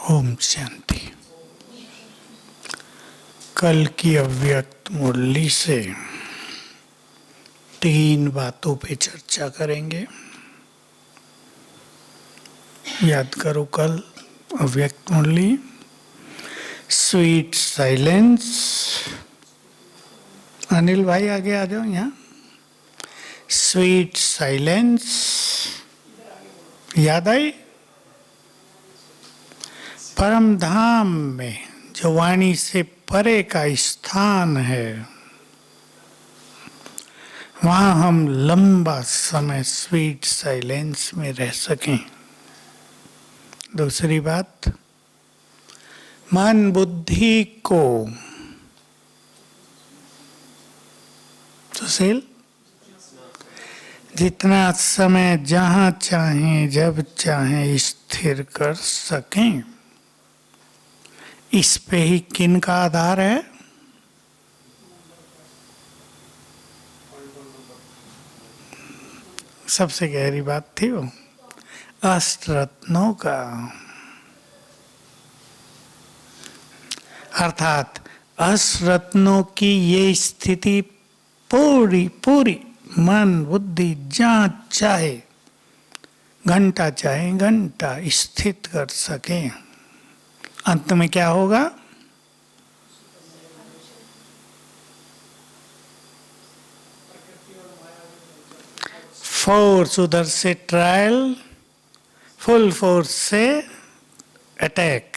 ओम शांति। कल की अव्यक्त मुरली से 3 बातों पे चर्चा करेंगे। याद करो कल अव्यक्त मुरली, स्वीट साइलेंस। अनिल भाई आगे आ जाओ यहाँ। स्वीट साइलेंस याद आई? परम धाम में जो वाणी से परे का स्थान है, वहां हम लंबा समय स्वीट साइलेंस में रह सकें। दूसरी बात, मन बुद्धि को सुशील जितना समय जहां चाहें जब चाहें स्थिर कर सकें। इस पे ही किन का आधार है? सबसे गहरी बात थी वो अष्टरत्नों का। अर्थात अष्टरत्नों की ये स्थिति पूरी मन बुद्धि जहाँ चाहे घंटा स्थित कर सके। अंत में क्या होगा? फोर्स उधर से ट्रायल, फुल फोर्स से अटैक,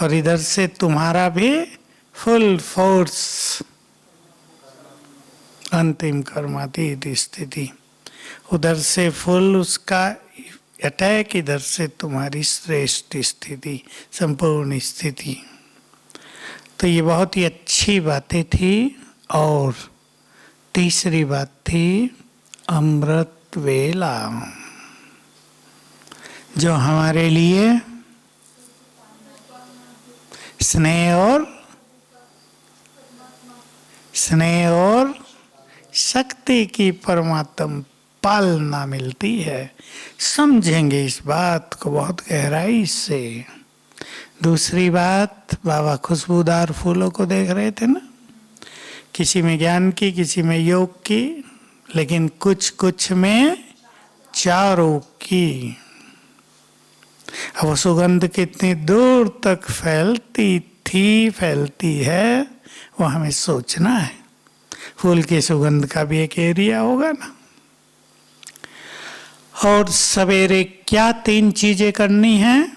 और इधर से तुम्हारा भी फुल फोर्स अंतिम कर्मातीत स्थिति। उधर से फुल उसका अटैक, इधर से तुम्हारी श्रेष्ठ स्थिति, संपूर्ण स्थिति। तो ये बहुत ही अच्छी बातें थी। और तीसरी बात थी अमृत वेला, जो हमारे लिए स्नेह और शक्ति की परमात्म पालना मिलती है। समझेंगे इस बात को बहुत गहराई से। दूसरी बात, बाबा खुशबूदार फूलों को देख रहे थे ना, किसी में ज्ञान की, किसी में योग की, लेकिन कुछ में चारों की। अब वो सुगंध कितनी दूर तक फैलती है, वो हमें सोचना है। फूल की सुगंध का भी एक एरिया होगा ना। और सवेरे क्या 3 चीजें करनी है,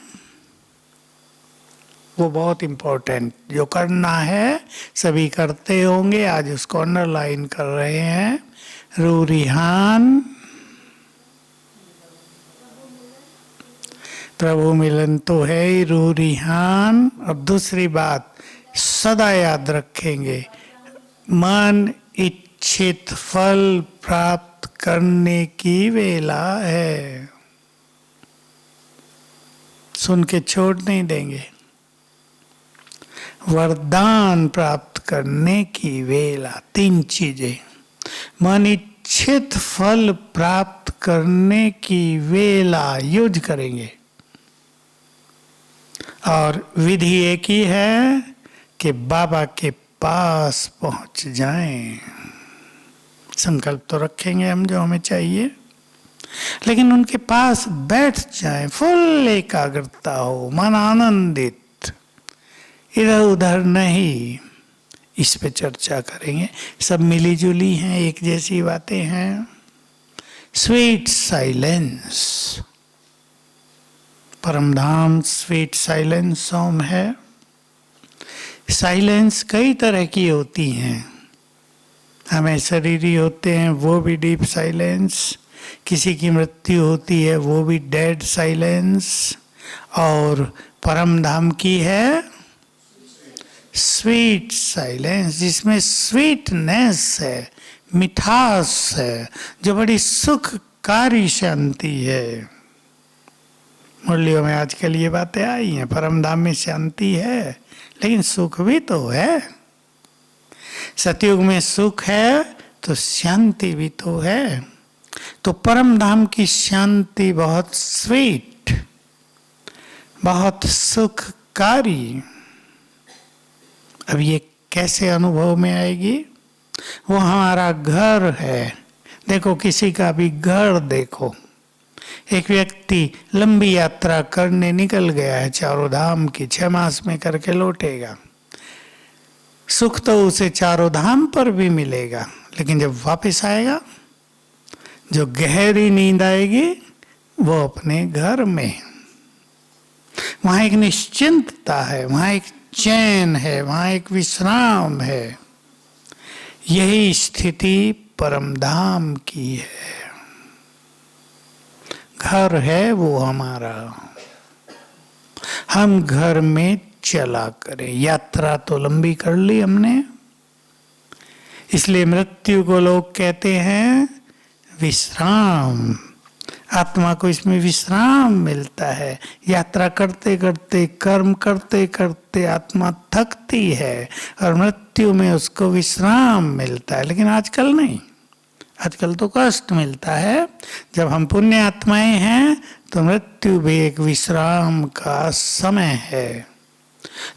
वो बहुत इंपॉर्टेंट, जो करना है सभी करते होंगे, आज उसको अंडरलाइन कर रहे हैं। रूरिहान, प्रभु मिलन तो है ही, रूरिहान। और दूसरी बात सदा याद रखेंगे, मन इच्छित फल प्राप्त करने की वेला है। सुन के छोड़ नहीं देंगे। वरदान प्राप्त करने की वेला, 3 चीजें। मन इच्छित फल प्राप्त करने की वेला यूज करेंगे। और विधि एक ही है कि बाबा के पास पहुंच जाएं। संकल्प तो रखेंगे हम जो हमें चाहिए, लेकिन उनके पास बैठ जाएं, फुल एकाग्रता हो, मन आनंदित, इधर उधर नहीं। इस पे चर्चा करेंगे। सब मिली जुली हैं, एक जैसी बातें हैं। स्वीट साइलेंस, परमधाम स्वीट साइलेंस ओम है। साइलेंस कई तरह की होती हैं। हमें शरीरी होते हैं, वो भी डीप साइलेंस। किसी की मृत्यु होती है, वो भी डेड साइलेंस। और परम धाम की है स्वीट साइलेंस, जिसमें स्वीटनेस है, मिठास है, जो बड़ी सुखकारी शांति है। मुरलियों में आजकल ये बातें आई हैं, परम धाम में शांति है, लेकिन सुख भी तो है। सतयुग में सुख है तो शांति भी तो है। तो परम धाम की शांति बहुत स्वीट, बहुत सुखकारी। अब ये कैसे अनुभव में आएगी? वो हमारा घर है। देखो किसी का भी घर देखो, एक व्यक्ति लंबी यात्रा करने निकल गया है चारों धाम की, 6 मास में करके लौटेगा। सुख तो उसे चारों धाम पर भी मिलेगा, लेकिन जब वापस आएगा जो गहरी नींद आएगी वो अपने घर में। वहां एक निश्चिंतता है, वहां एक चैन है, वहां एक विश्राम है। यही स्थिति परम धाम की है। घर है वो हमारा, हम घर में चला करें। यात्रा तो लंबी कर ली हमने, इसलिए मृत्यु को लोग कहते हैं विश्राम। आत्मा को इसमें विश्राम मिलता है। यात्रा करते करते, कर्म करते करते आत्मा थकती है और मृत्यु में उसको विश्राम मिलता है। लेकिन आजकल नहीं, आजकल तो कष्ट मिलता है। जब हम पुण्य आत्माएं हैं तो मृत्यु भी एक विश्राम का समय है।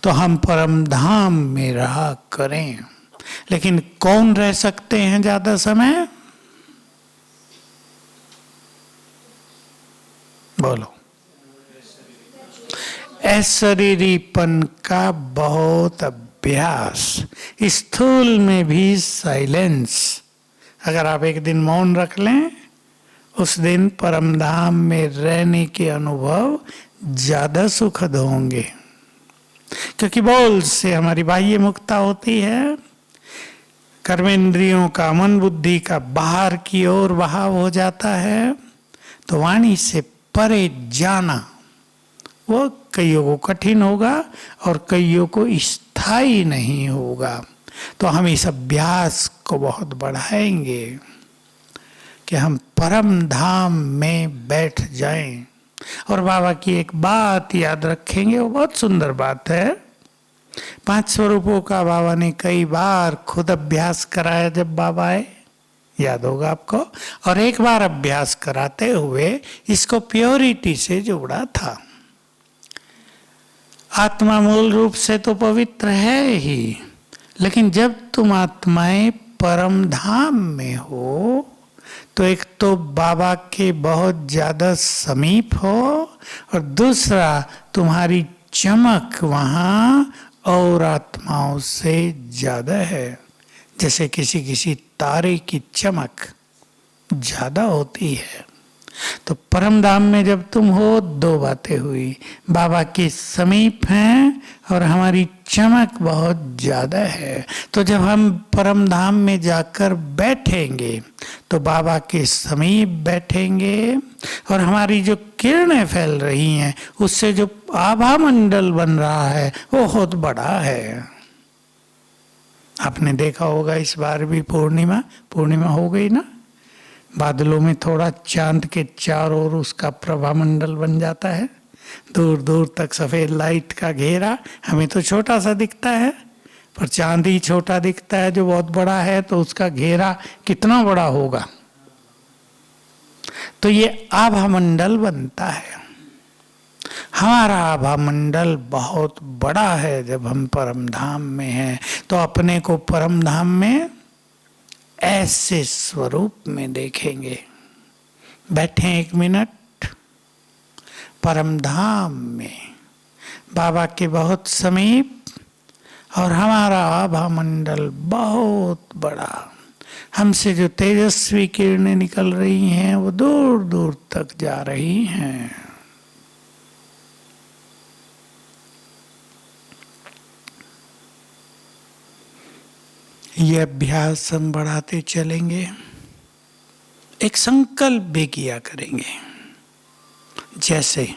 तो हम परम धाम में रहा करें। लेकिन कौन रह सकते हैं ज्यादा समय? बोलो। अशरीरीपन का बहुत अभ्यास, स्थूल में भी साइलेंस। अगर आप एक दिन मौन रख लें, उस दिन परम धाम में रहने के अनुभव ज्यादा सुखद होंगे। क्योंकि बोल से हमारी बाह्य मुक्ता होती है, कर्मेंद्रियों का, मन बुद्धि का बाहर की ओर बहाव हो जाता है। तो वाणी से परे जाना वो कईयों को कठिन होगा और कईयों को स्थायी नहीं होगा। तो हम इस अभ्यास को बहुत बढ़ाएंगे कि हम परम धाम में बैठ जाएं। और बाबा की एक बात याद रखेंगे, वो बहुत सुंदर बात है। 5 स्वरूपों का बाबा ने कई बार खुद अभ्यास कराया जब बाबा आए, याद होगा आपको। और एक बार अभ्यास कराते हुए इसको प्योरिटी से जोड़ा था। आत्मा मूल रूप से तो पवित्र है ही, लेकिन जब तुम आत्माएं परम धाम में हो तो एक तो बाबा के बहुत ज्यादा समीप हो और दूसरा तुम्हारी चमक वहां और आत्माओं से ज्यादा है। जैसे किसी किसी तारे की चमक ज्यादा होती है। तो परम धाम में जब तुम हो, 2 बातें हुई, बाबा के समीप हैं और हमारी चमक बहुत ज्यादा है। तो जब हम परम धाम में जाकर बैठेंगे तो बाबा के समीप बैठेंगे और हमारी जो किरणें फैल रही हैं उससे जो आभा मंडल बन रहा है वो बहुत बड़ा है। आपने देखा होगा इस बार भी पूर्णिमा हो गई ना, बादलों में थोड़ा चांद के चारों ओर उसका प्रभा मंडल बन जाता है। दूर दूर तक सफेद लाइट का घेरा, हमें तो छोटा सा दिखता है पर चांद ही छोटा दिखता है जो बहुत बड़ा है, तो उसका घेरा कितना बड़ा होगा। तो ये आभा मंडल बनता है। हमारा आभा मंडल बहुत बड़ा है। जब हम परम धाम में हैं तो अपने को परम धाम में ऐसे स्वरूप में देखेंगे। बैठे 1 मिनट परम धाम में, बाबा के बहुत समीप, और हमारा आभा मंडल बहुत बड़ा। हमसे जो तेजस्वी किरणें निकल रही हैं वो दूर दूर तक जा रही हैं। ये अभ्यास हम बढ़ाते चलेंगे। एक संकल्प भी किया करेंगे। जैसे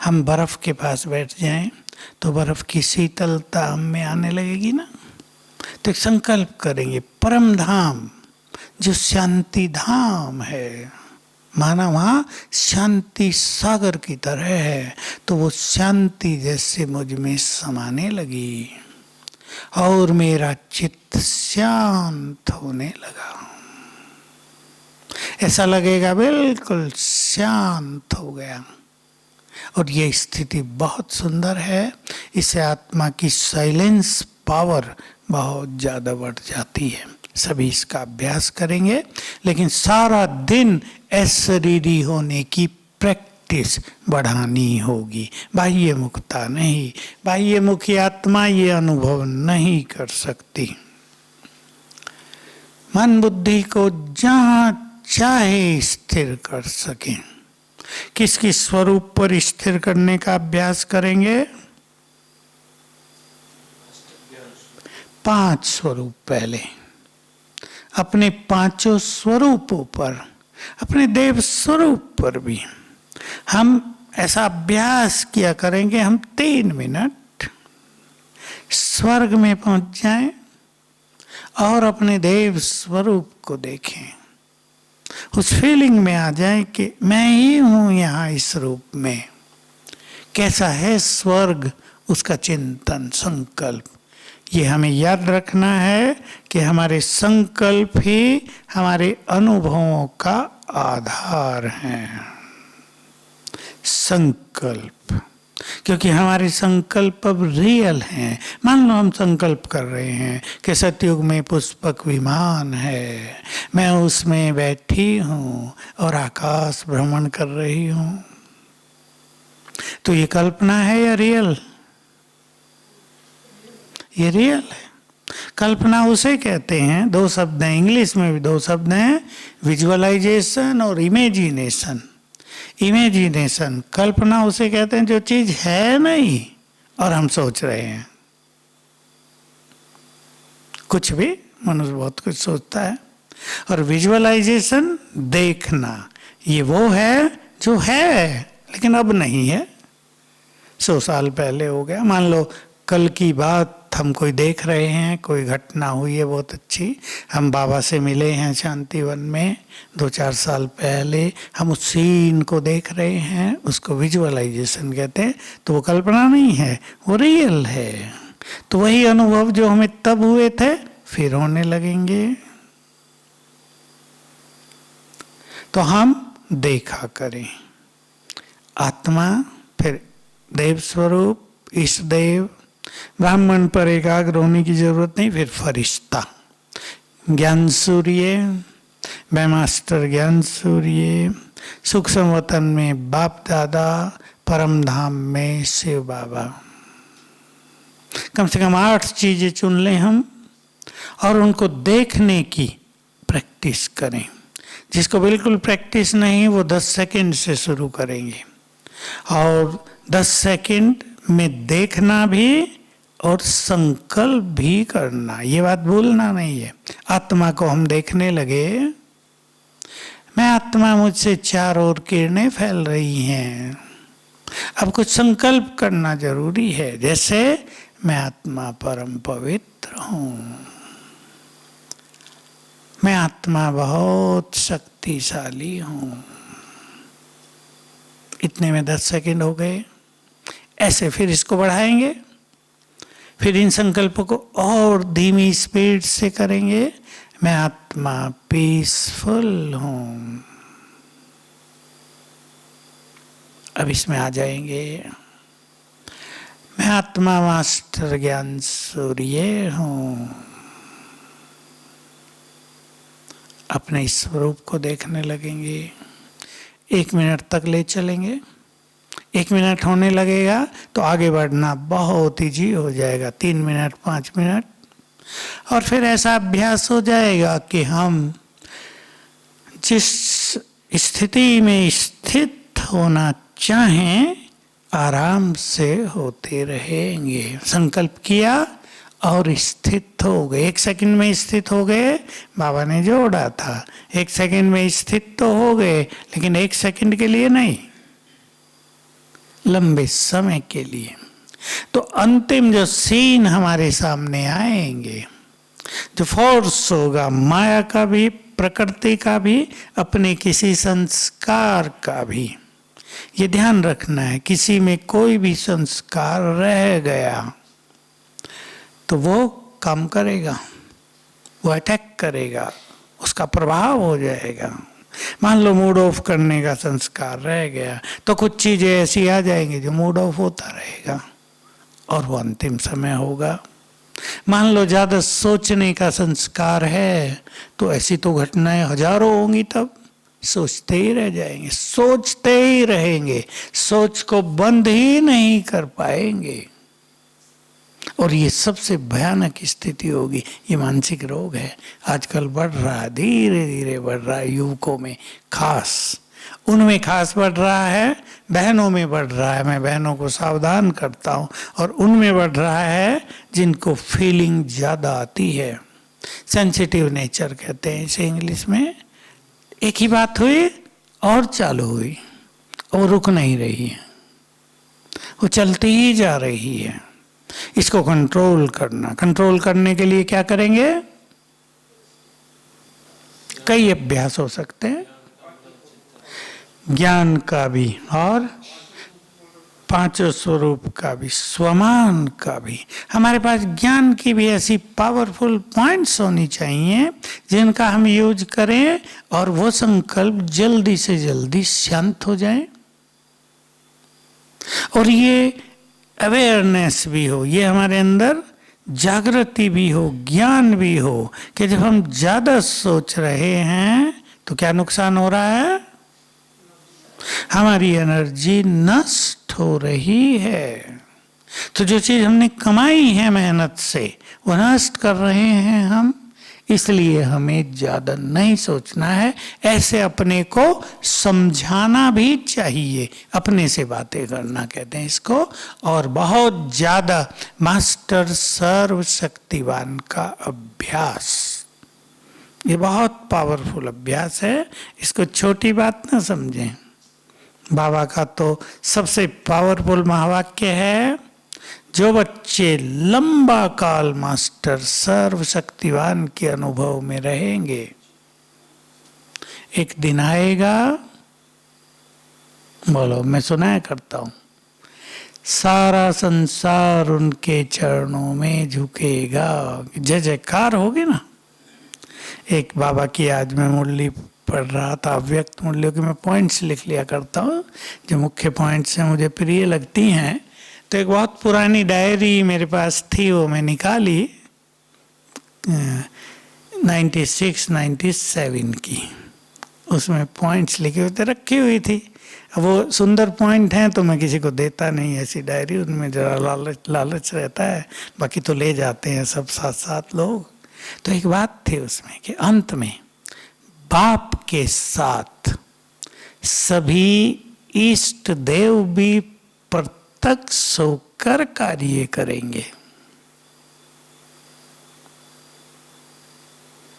हम बर्फ के पास बैठ जाएं तो बर्फ की शीतलता हम में आने लगेगी ना। तो एक संकल्प करेंगे, परम धाम जो शांति धाम है, माना वहां शांति सागर की तरह है, तो वो शांति जैसे मुझ में समाने लगी और मेरा चित्त शांत होने लगा। ऐसा लगेगा बिल्कुल शांत हो गया। और ये स्थिति बहुत सुंदर है। इससे आत्मा की साइलेंस पावर बहुत ज़्यादा बढ़ जाती है। सभी इसका अभ्यास करेंगे, लेकिन सारा दिन अशरीरी होने की प्रैक्टिस बढ़ानी होगी। बाह्य मुखता नहीं, बाह्य मुखी आत्मा ये अनुभव नहीं कर सकती। मन बुद्धि को जहाँ चाहे स्थिर कर सकें। किस किस स्वरूप पर स्थिर करने का अभ्यास करेंगे? 5 स्वरूप। पहले अपने 5 स्वरूपों पर, अपने देव स्वरूप पर भी हम ऐसा अभ्यास किया करेंगे। हम 3 मिनट स्वर्ग में पहुंच जाएं और अपने देव स्वरूप को देखें, उस फीलिंग में आ जाए कि मैं ही हूं यहाँ इस रूप में। कैसा है स्वर्ग, उसका चिंतन, संकल्प। ये हमें याद रखना है कि हमारे संकल्प ही हमारे अनुभवों का आधार हैं। संकल्प, क्योंकि हमारे संकल्प अब रियल हैं। मान लो हम संकल्प कर रहे हैं कि सतयुग में पुष्पक विमान है, मैं उसमें बैठी हूँ और आकाश भ्रमण कर रही हूँ, तो ये कल्पना है या रियल? ये रियल है। कल्पना उसे कहते हैं, 2 शब्द हैं, इंग्लिश में भी 2 शब्द हैं, विजुअलाइजेशन और इमेजिनेशन। इमेजिनेशन, कल्पना उसे कहते हैं जो चीज है नहीं और हम सोच रहे हैं। कुछ भी, मनुष्य बहुत कुछ सोचता है। और विजुअलाइजेशन, देखना, ये वो है जो है लेकिन अब नहीं है, 100 साल पहले हो गया। मान लो कल की बात हम कोई देख रहे हैं, कोई घटना हुई है बहुत अच्छी, हम बाबा से मिले हैं शांतिवन में 2-4 साल पहले, हम उस सीन को देख रहे हैं, उसको विजुअलाइजेशन कहते हैं। तो वो कल्पना नहीं है, वो रियल है। तो वही अनुभव जो हमें तब हुए थे फिर होने लगेंगे। तो हम देखा करें आत्मा, फिर देव स्वरूप, इष्ट देव। ब्राह्मण पर एकाग्र होने की जरूरत नहीं, फिर फरिश्ता, ज्ञान सूर्य, मास्टर ज्ञान सूर्य, सूक्ष्म वतन में बाप दादा, परम धाम में शिव बाबा। कम से कम 8 चीजें चुन लें हम और उनको देखने की प्रैक्टिस करें। जिसको बिल्कुल प्रैक्टिस नहीं, वो 10 सेकंड से शुरू करेंगे और 10 सेकंड में देखना भी और संकल्प भी करना। ये बात भूलना नहीं है। आत्मा को हम देखने लगे, मैं आत्मा, मुझसे चारों ओर किरणें फैल रही हैं। अब कुछ संकल्प करना जरूरी है, जैसे मैं आत्मा परम पवित्र हूं, मैं आत्मा बहुत शक्तिशाली हूं। इतने में 10 सेकंड हो गए। ऐसे फिर इसको बढ़ाएंगे, फिर इन संकल्पों को और धीमी स्पीड से करेंगे। मैं आत्मा पीसफुल हूं। अब इसमें आ जाएंगे, मैं आत्मा मास्टर ज्ञान सूर्य हूं। अपने स्वरूप को देखने लगेंगे। 1 मिनट तक ले चलेंगे। 1 मिनट होने लगेगा तो आगे बढ़ना बहुत ईजी हो जाएगा, 3 मिनट, 5 मिनट। और फिर ऐसा अभ्यास हो जाएगा कि हम जिस स्थिति में स्थित होना चाहें आराम से होते रहेंगे। संकल्प किया और स्थित हो गए। 1 सेकंड में स्थित हो गए, बाबा ने जोड़ा था। 1 सेकंड में स्थित तो हो गए, लेकिन 1 सेकंड के लिए नहीं, लंबे समय के लिए। तो अंतिम जो सीन हमारे सामने आएंगे, जो फोर्स होगा, माया का भी, प्रकृति का भी, अपने किसी संस्कार का भी, ये ध्यान रखना है। किसी में कोई भी संस्कार रह गया तो वो काम करेगा, वो अटैक करेगा, उसका प्रभाव हो जाएगा। मान लो मूड ऑफ करने का संस्कार रह गया तो कुछ चीजें ऐसी आ जाएंगी जो मूड ऑफ होता रहेगा और वो अंतिम समय होगा। मान लो ज्यादा सोचने का संस्कार है तो ऐसी तो घटनाएं हजारों होंगी, तब सोचते ही रह जाएंगे, सोचते ही रहेंगे, सोच को बंद ही नहीं कर पाएंगे और ये सबसे भयानक स्थिति होगी। ये मानसिक रोग है, आजकल बढ़ रहा है, धीरे धीरे बढ़ रहा है, युवकों में खास, उनमें खास बढ़ रहा है, बहनों में बढ़ रहा है। मैं बहनों को सावधान करता हूँ। और उनमें बढ़ रहा है जिनको फीलिंग ज़्यादा आती है, सेंसिटिव नेचर कहते हैं इसे इंग्लिश में। एक ही बात हुई और चालू हुई और रुक नहीं रही है, वो चलती ही जा रही है। इसको कंट्रोल करना, कंट्रोल करने के लिए क्या करेंगे? कई अभ्यास हो सकते हैं, ज्ञान का भी और पांचों स्वरूप का भी, स्वमान का भी। हमारे पास ज्ञान की भी ऐसी पावरफुल पॉइंट्स होनी चाहिए जिनका हम यूज करें और वो संकल्प जल्दी से जल्दी शांत हो जाए और ये अवेयरनेस भी हो, ये हमारे अंदर जागृति भी हो, ज्ञान भी हो कि जब हम ज्यादा सोच रहे हैं तो क्या नुकसान हो रहा है? हमारी एनर्जी नष्ट हो रही है। तो जो चीज हमने कमाई है मेहनत से वो नष्ट कर रहे हैं हम, इसलिए हमें ज्यादा नहीं सोचना है। ऐसे अपने को समझाना भी चाहिए, अपने से बातें करना कहते हैं इसको। और बहुत ज्यादा मास्टर सर्वशक्तिवान का अभ्यास, ये बहुत पावरफुल अभ्यास है, इसको छोटी बात ना समझें। बाबा का तो सबसे पावरफुल महावाक्य है, जो बच्चे लंबा काल मास्टर सर्वशक्तिवान के अनुभव में रहेंगे, एक दिन आएगा, बोलो मैं सुनाया करता हूं, सारा संसार उनके चरणों में झुकेगा। जय जयकार होगी ना। एक बाबा की आज मैं मुरली पढ़ रहा था, अव्यक्त मूल्यों की मैं पॉइंट्स लिख लिया करता हूँ जो मुख्य पॉइंट्स हैं मुझे प्रिय लगती हैं। तो एक बहुत पुरानी डायरी मेरे पास थी, वो मैं निकाली 96-97 की, उसमें पॉइंट्स लिखे हुए थे, रखी हुई थी। वो सुंदर पॉइंट हैं तो मैं किसी को देता नहीं ऐसी डायरी, उनमें जरा लालच रहता है, बाकी तो ले जाते हैं सब साथ साथ लोग। तो एक बात थी उसमें कि अंत में बाप के साथ सभी इष्ट देव भी प्रत्यक्ष होकर कार्य करेंगे।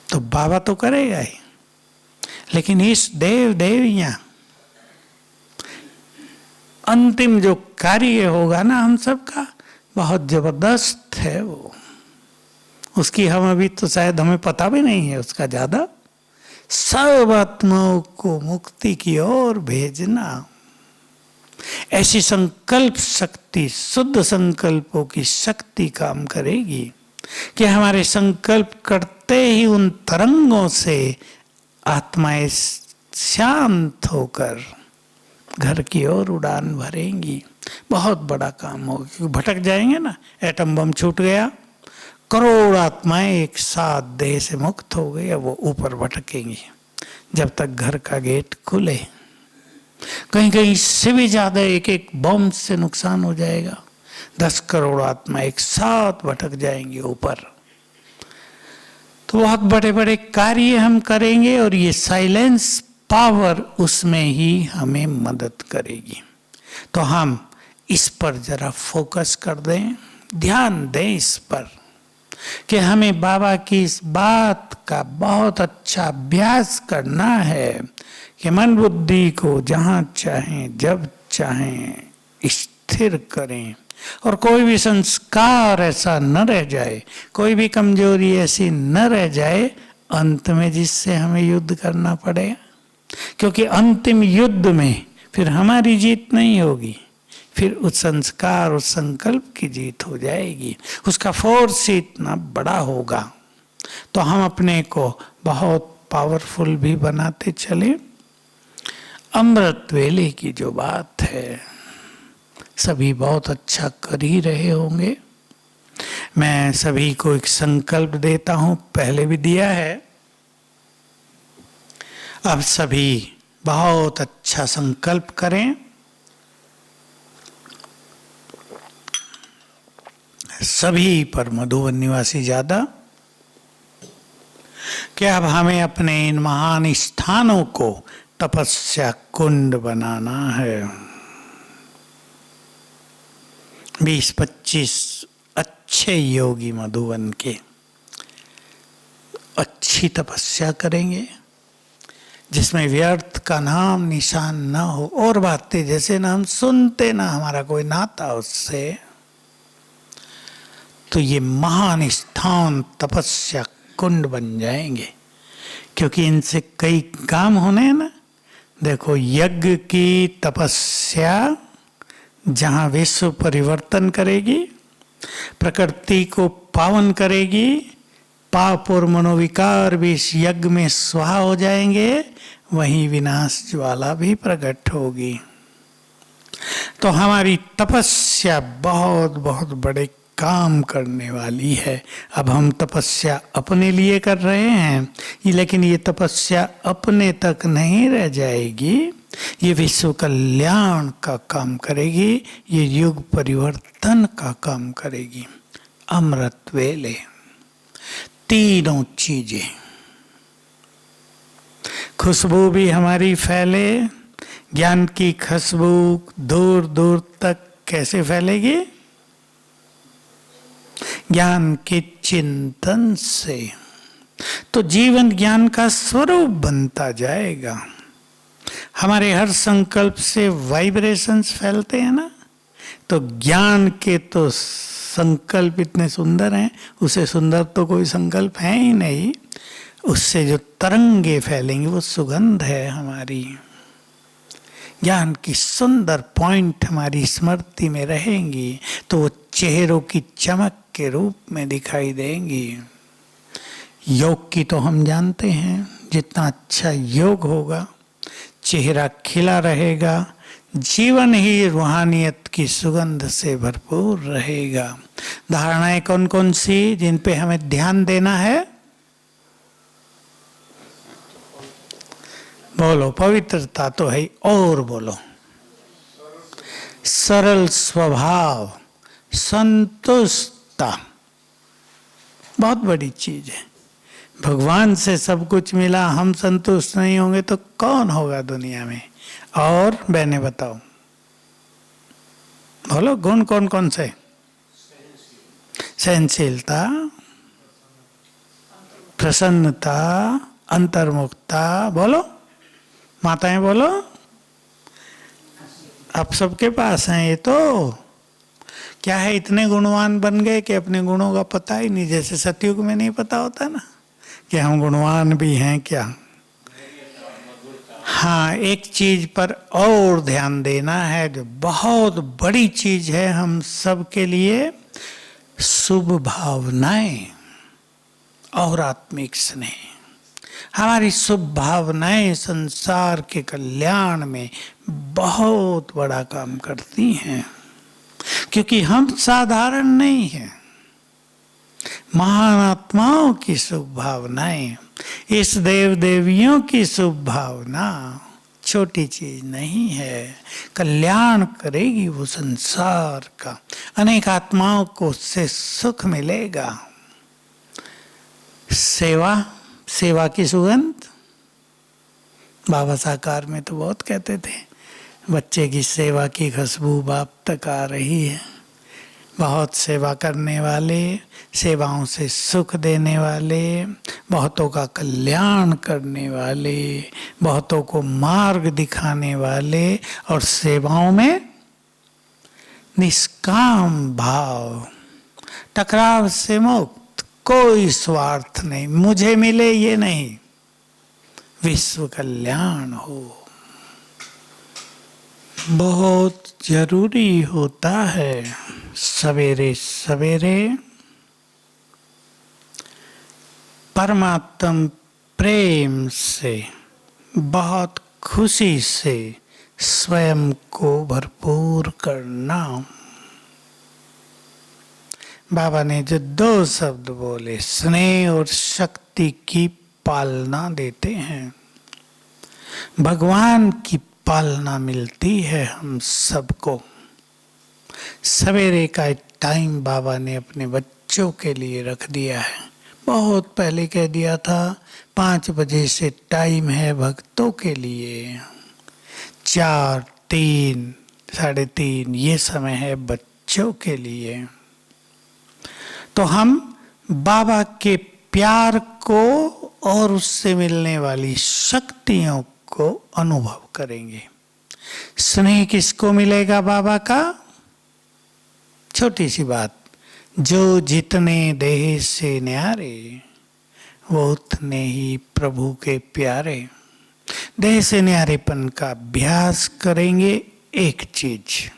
तो बाबा तो करेगा ही, लेकिन इष्ट देव देवियां, अंतिम जो कार्य होगा ना हम सबका, बहुत जबरदस्त है वो। उसकी हम अभी तो शायद हमें पता भी नहीं है उसका ज्यादा। सब आत्माओं को मुक्ति की ओर भेजना, ऐसी संकल्प शक्ति, शुद्ध संकल्पों की शक्ति काम करेगी कि हमारे संकल्प करते ही उन तरंगों से आत्माएं शांत होकर घर की ओर उड़ान भरेंगी। बहुत बड़ा काम होगा, क्योंकि भटक जाएंगे ना। एटम बम छूट गया, करोड़ आत्माएं एक साथ देह से मुक्त हो गई, अब वो ऊपर भटकेंगी जब तक घर का गेट खुले। कहीं कहीं इससे भी ज्यादा एक एक बम से नुकसान हो जाएगा, 10 करोड़ आत्मा एक साथ भटक जाएंगे ऊपर। तो बहुत बड़े बड़े कार्य हम करेंगे और ये साइलेंस पावर उसमें ही हमें मदद करेगी। तो हम इस पर जरा फोकस कर दें, ध्यान दें इस पर कि हमें बाबा की इस बात का बहुत अच्छा अभ्यास करना है कि मन बुद्धि को जहाँ चाहें जब चाहें स्थिर करें और कोई भी संस्कार ऐसा न रह जाए, कोई भी कमजोरी ऐसी न रह जाए अंत में जिससे हमें युद्ध करना पड़े। क्योंकि अंतिम युद्ध में फिर हमारी जीत नहीं होगी, फिर उस संस्कार, उस संकल्प की जीत हो जाएगी। उसका फोर्स इतना बड़ा होगा। तो हम अपने को बहुत पावरफुल भी बनाते चले अमृत वेले की जो बात है, सभी बहुत अच्छा कर ही रहे होंगे। मैं सभी को एक संकल्प देता हूं, पहले भी दिया है, अब सभी बहुत अच्छा संकल्प करें। सभी पर मधुबन निवासी ज्यादा कि अब हमें अपने इन महान स्थानों को तपस्या कुंड बनाना है। 20-25 अच्छे योगी मधुबन के अच्छी तपस्या करेंगे, जिसमें व्यर्थ का नाम निशान ना हो, और बातें जैसे ना हम सुनते ना हमारा कोई नाता उससे। तो ये महान स्थान तपस्या कुंड बन जाएंगे, क्योंकि इनसे कई काम होने हैं ना। देखो, यज्ञ की तपस्या जहाँ विश्व परिवर्तन करेगी, प्रकृति को पावन करेगी, पाप और मनोविकार भी इस यज्ञ में स्वाहा हो जाएंगे, वहीं विनाश ज्वाला भी प्रकट होगी। तो हमारी तपस्या बहुत बहुत बड़े काम करने वाली है। अब हम तपस्या अपने लिए कर रहे हैं, लेकिन ये तपस्या अपने तक नहीं रह जाएगी, ये विश्व कल्याण का काम करेगी, ये युग परिवर्तन का काम करेगी। अमृत वेले, तीनों चीजें, खुशबू भी हमारी फैले। ज्ञान की खुशबू दूर दूर तक कैसे फैलेगी? ज्ञान के चिंतन से। तो जीवन ज्ञान का स्वरूप बनता जाएगा। हमारे हर संकल्प से वाइब्रेशंस फैलते हैं ना, तो ज्ञान के तो संकल्प इतने सुंदर हैं, उससे सुंदर तो कोई संकल्प है ही नहीं। उससे जो तरंगे फैलेंगी वो सुगंध है हमारी। ज्ञान की सुंदर पॉइंट हमारी स्मृति में रहेंगी, तो वो चेहरों की चमक के रूप में दिखाई देंगी। योग की तो हम जानते हैं, जितना अच्छा योग होगा चेहरा खिला रहेगा, जीवन ही रूहानियत की सुगंध से भरपूर रहेगा। धारणाएं कौन कौन सी जिन पे हमें ध्यान देना है? बोलो, पवित्रता तो है, और बोलो, सरल स्वभाव, संतुष्टता, बहुत बड़ी चीज है। भगवान से सब कुछ मिला, हम संतुष्ट नहीं होंगे तो कौन होगा दुनिया में? और मैंने बताओ, बोलो, गुण कौन कौन से? सहनशीलता, प्रसन्नता, अंतर्मुखता, बोलो माताएं, बोलो। अब सबके पास हैं ये तो। क्या है, इतने गुणवान बन गए कि अपने गुणों का पता ही नहीं। जैसे सतयुग में नहीं पता होता ना कि हम गुणवान भी हैं क्या। हाँ, एक चीज पर और ध्यान देना है जो बहुत बड़ी चीज है हम सब के लिए, शुभ भावनाएं और आत्मिक स्नेह। हमारी शुभ भावनाएं संसार के कल्याण में बहुत बड़ा काम करती हैं, क्योंकि हम साधारण नहीं हैं। महान आत्माओं की शुभ भावनाएं, इस देव देवियों की शुभ भावना छोटी चीज नहीं है। कल्याण करेगी वो संसार का, अनेक आत्माओं को उससे सुख मिलेगा। सेवा, सेवा की सुगंध, बाबा साकार में तो बहुत कहते थे, बच्चे की सेवा की खुशबू बाप तक आ रही है। बहुत सेवा करने वाले, सेवाओं से सुख देने वाले, बहुतों का कल्याण करने वाले, बहुतों को मार्ग दिखाने वाले, और सेवाओं में निष्काम भाव, टकराव से मुक्त, कोई स्वार्थ नहीं, मुझे मिले ये नहीं, विश्व कल्याण हो। बहुत जरूरी होता है सवेरे सवेरे परमात्म प्रेम से बहुत खुशी से स्वयं को भरपूर करना। बाबा ने जो दो शब्द बोले, स्नेह और शक्ति की पालना देते हैं। भगवान की पालना मिलती है हम सबको। सवेरे का टाइम बाबा ने अपने बच्चों के लिए रख दिया है। बहुत पहले कह दिया था 5 बजे से टाइम है भक्तों के लिए, 4, 3, 3:30 ये समय है बच्चों के लिए। तो हम बाबा के प्यार को और उससे मिलने वाली शक्तियों को अनुभव करेंगे। स्नेह किसको मिलेगा बाबा का? छोटी सी बात, जो जितने देह से न्यारे वो उतने ही प्रभु के प्यारे। देह से न्यारेपन का अभ्यास करेंगे। एक चीज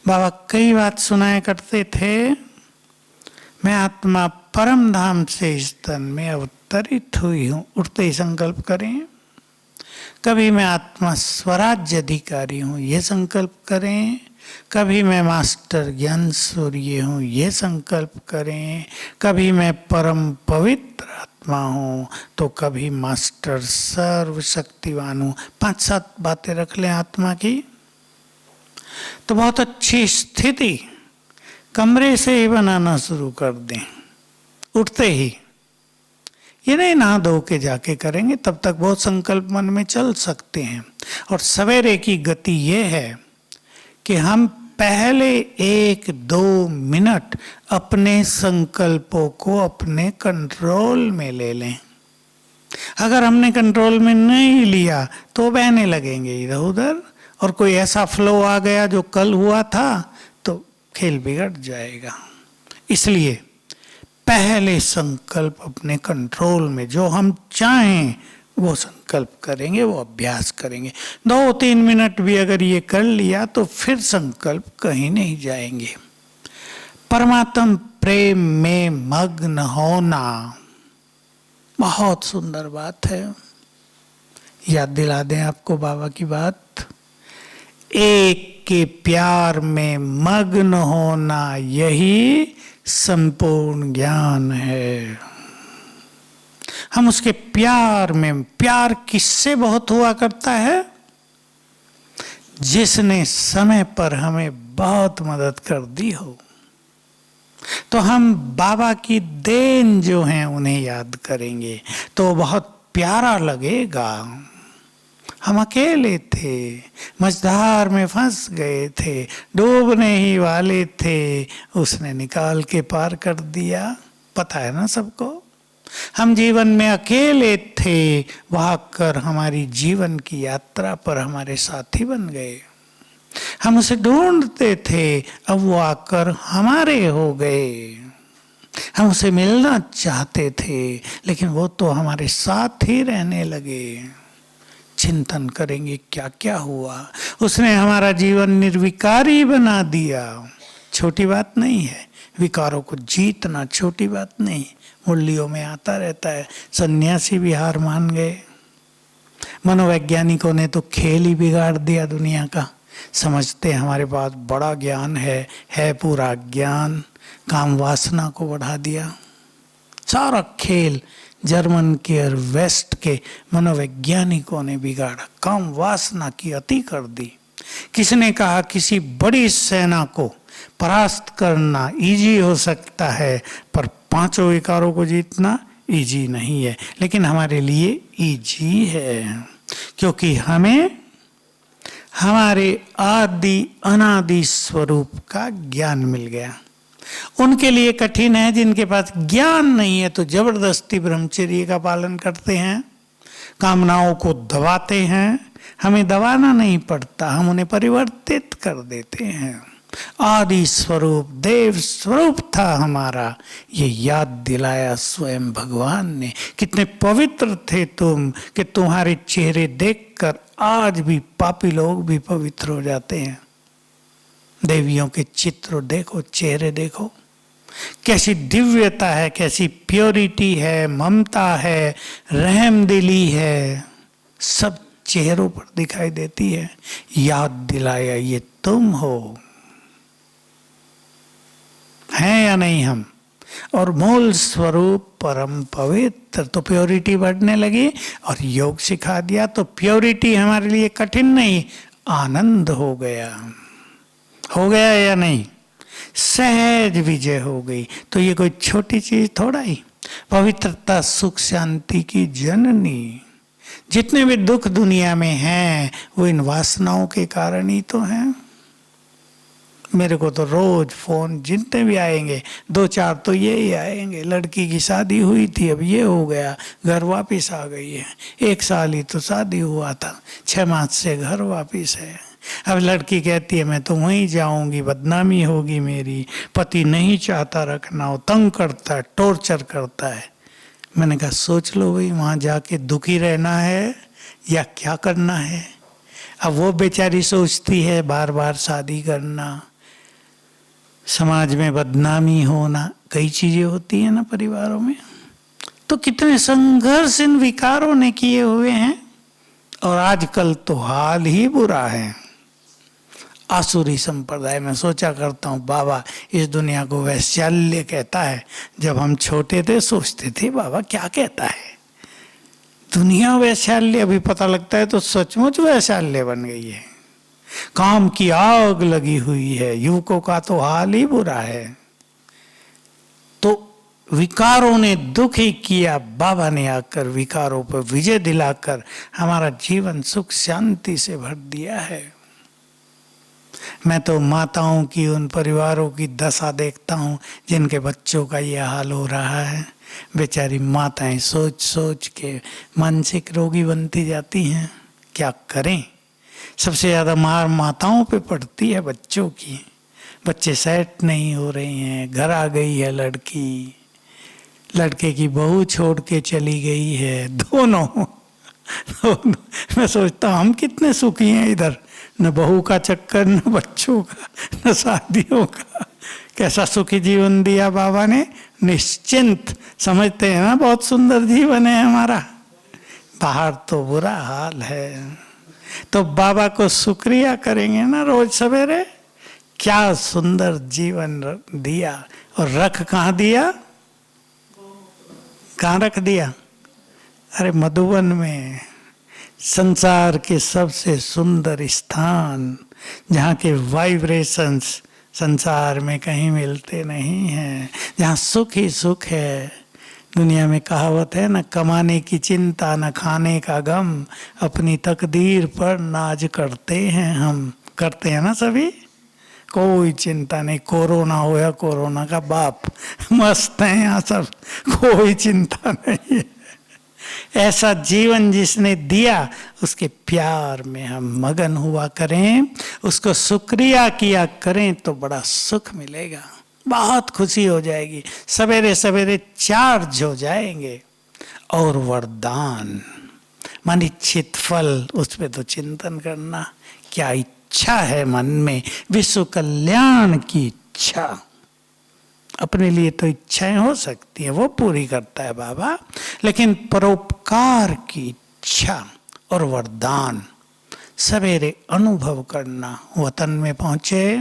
बाबा कई बात सुनाया करते थे, मैं आत्मा परम धाम से इस तन में अवतरित हुई हूँ, उठते ही संकल्प करें। कभी मैं आत्मा स्वराज्य अधिकारी हूँ, ये संकल्प करें। कभी मैं मास्टर ज्ञान सूर्य हूँ, ये संकल्प करें। कभी मैं परम पवित्र आत्मा हूँ, तो कभी मास्टर सर्वशक्तिवान हूँ। 5-7 बातें रख लें आत्मा की, तो बहुत अच्छी स्थिति कमरे से ही बनाना शुरू कर दें। उठते ही, ये नहीं नहा धो के जाके करेंगे, तब तक बहुत संकल्प मन में चल सकते हैं। और सवेरे की गति ये है कि हम पहले 1-2 मिनट अपने संकल्पों को अपने कंट्रोल में ले लें। अगर हमने कंट्रोल में नहीं लिया तो बहने लगेंगे इधर उधर, और कोई ऐसा फ्लो आ गया जो कल हुआ था तो खेल बिगड़ जाएगा। इसलिए पहले संकल्प अपने कंट्रोल में, जो हम चाहें वो संकल्प करेंगे, वो अभ्यास करेंगे। 2-3 मिनट भी अगर ये कर लिया तो फिर संकल्प कहीं नहीं जाएंगे। परमात्म प्रेम में मग्न होना बहुत सुंदर बात है। याद दिला दें आपको बाबा की बात, एक के प्यार में मग्न होना यही संपूर्ण ज्ञान है। हम उसके प्यार में, प्यार किससे बहुत हुआ करता है? जिसने समय पर हमें बहुत मदद कर दी हो। तो हम बाबा की देन जो हैं उन्हें याद करेंगे तो बहुत प्यारा लगेगा। हम अकेले थे, मझधार में फंस गए थे, डूबने ही वाले थे, उसने निकाल के पार कर दिया। पता है ना सबको। हम जीवन में अकेले थे, वहां कर हमारी जीवन की यात्रा पर हमारे साथी बन गए। हम उसे ढूंढते थे, अब वो आकर हमारे हो गए। हम उसे मिलना चाहते थे, लेकिन वो तो हमारे साथ ही रहने लगे। चिंतन करेंगे क्या क्या हुआ। उसने हमारा जीवन निर्विकारी बना दिया। छोटी बात नहीं है, विकारों को जीतना छोटी बात नहीं। मुरलियों में आता रहता है, सन्यासी भी हार मान गए। मनोवैज्ञानिकों ने तो खेल ही बिगाड़ दिया दुनिया का। समझते हमारे पास बड़ा ज्ञान है पूरा ज्ञान, काम वासना को बढ़ा दिया। सारा खेल जर्मन के और वेस्ट के मनोवैज्ञानिकों ने बिगाड़ा, काम वासना की अति कर दी। किसने कहा किसी बड़ी सेना को परास्त करना इजी हो सकता है, पर 5 विकारों को जीतना इजी नहीं है। लेकिन हमारे लिए इजी है, क्योंकि हमें हमारे आदि अनादि स्वरूप का ज्ञान मिल गया। उनके लिए कठिन है जिनके पास ज्ञान नहीं है, तो जबरदस्ती ब्रह्मचर्य का पालन करते हैं, कामनाओं को दबाते हैं। हमें दबाना नहीं पड़ता, हम उन्हें परिवर्तित कर देते हैं। आदि स्वरूप देव स्वरूप था हमारा, ये याद दिलाया स्वयं भगवान ने। कितने पवित्र थे तुम कि तुम्हारे चेहरे देखकर आज भी पापी लोग भी पवित्र हो जाते हैं। देवियों के चित्र देखो, चेहरे देखो, कैसी दिव्यता है, कैसी प्योरिटी है, ममता है, रहमदिली है। सब चेहरों पर दिखाई देती है। याद दिलाया ये तुम हो, हैं या नहीं हम, और मूल स्वरूप परम पवित्र। तो प्योरिटी बढ़ने लगी और योग सिखा दिया तो प्योरिटी हमारे लिए कठिन नहीं, आनंद हो गया। हो गया या नहीं? सहज विजय हो गई। तो ये कोई छोटी चीज थोड़ा ही। पवित्रता सुख शांति की जननी। जितने भी दुख दुनिया में हैं वो इन वासनाओं के कारण ही तो हैं। मेरे को तो रोज फोन जितने भी आएंगे, 2-4 तो ये ही आएंगे। लड़की की शादी हुई थी, अब ये हो गया, घर वापिस आ गई है। 1 साल ही तो शादी हुआ था, 6 माह से घर वापिस है। अब लड़की कहती है मैं तो वहीं जाऊंगी, बदनामी होगी मेरी, पति नहीं चाहता रखना, वो तंग करता है, टॉर्चर करता है। मैंने कहा सोच लो भाई, वहां जाके दुखी रहना है या क्या करना है। अब वो बेचारी सोचती है बार बार शादी करना, समाज में बदनामी होना, कई चीजें होती है ना परिवारों में। तो कितने संघर्ष इन विकारों ने किए हुए हैं। और आजकल तो हाल ही बुरा है। आसुरी संप्रदाय में सोचा करता हूँ, बाबा इस दुनिया को वैश्याल्य कहता है। जब हम छोटे थे सोचते थे बाबा क्या कहता है, दुनिया वैश्याल्य। अभी पता लगता है तो सचमुच वैश्याल्य बन गई है। काम की आग लगी हुई है, युवकों का तो हाल ही बुरा है। तो विकारों ने दुख ही किया, बाबा ने आकर विकारों पर विजय दिलाकर हमारा जीवन सुख शांति से भर दिया है। मैं तो माताओं की, उन परिवारों की दशा देखता हूँ जिनके बच्चों का ये हाल हो रहा है। बेचारी माताएं सोच सोच के मानसिक रोगी बनती जाती हैं। क्या करें? सबसे ज़्यादा मार माताओं पे पड़ती है बच्चों की। बच्चे सेट नहीं हो रहे हैं, घर आ गई है लड़की, लड़के की बहू छोड़ के चली गई है, दोनों। मैं सोचता हूँ हम कितने सुखी हैं इधर, न बहू का चक्कर, न बच्चों का, न शादियों का। कैसा सुखी जीवन दिया बाबा ने, निश्चिंत। समझते हैं ना बहुत सुंदर जीवन है हमारा, बाहर तो बुरा हाल है। तो बाबा को शुक्रिया करेंगे ना रोज सवेरे, क्या सुंदर जीवन दिया। और रख कहाँ दिया? कहाँ रख दिया? अरे मधुबन में, संसार के सबसे सुंदर स्थान, जहाँ के वाइब्रेशंस संसार में कहीं मिलते नहीं हैं, जहाँ सुख ही सुख है। दुनिया में कहावत है ना, कमाने की चिंता न खाने का गम, अपनी तकदीर पर नाज करते हैं हम। करते हैं ना सभी, कोई चिंता नहीं। कोरोना हो या कोरोना का बाप, मस्त हैं यहाँ सब, कोई चिंता नहीं है। ऐसा जीवन जिसने दिया उसके प्यार में हम मगन हुआ करें, उसको शुक्रिया किया करें तो बड़ा सुख मिलेगा, बहुत खुशी हो जाएगी, सवेरे सवेरे चार्ज हो जाएंगे। और वरदान, मन इच्छित फल, उस पर तो चिंतन करना। क्या इच्छा है मन में? विश्व कल्याण की इच्छा। अपने लिए तो इच्छाएं हो सकती हैं, वो पूरी करता है बाबा, लेकिन परोपकार की इच्छा और वरदान सवेरे अनुभव करना। वतन में पहुंचे,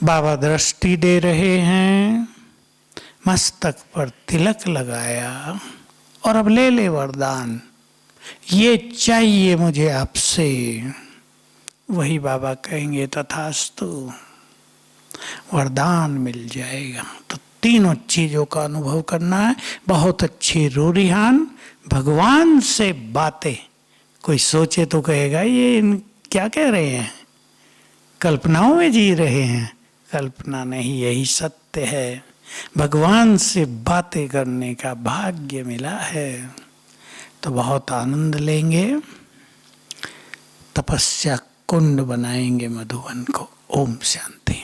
बाबा दृष्टि दे रहे हैं, मस्तक पर तिलक लगाया और अब ले ले वरदान, ये चाहिए मुझे आपसे। वही बाबा कहेंगे तथास्तु, वरदान मिल जाएगा। तो तीनों चीजों का अनुभव करना है। बहुत अच्छी रूरिहान, भगवान से बातें। कोई सोचे तो कहेगा ये क्या कह रहे हैं, कल्पनाओं में जी रहे हैं। कल्पना नहीं, यही सत्य है। भगवान से बातें करने का भाग्य मिला है तो बहुत आनंद लेंगे। तपस्या कुंड बनाएंगे मधुबन को। ओम शांति।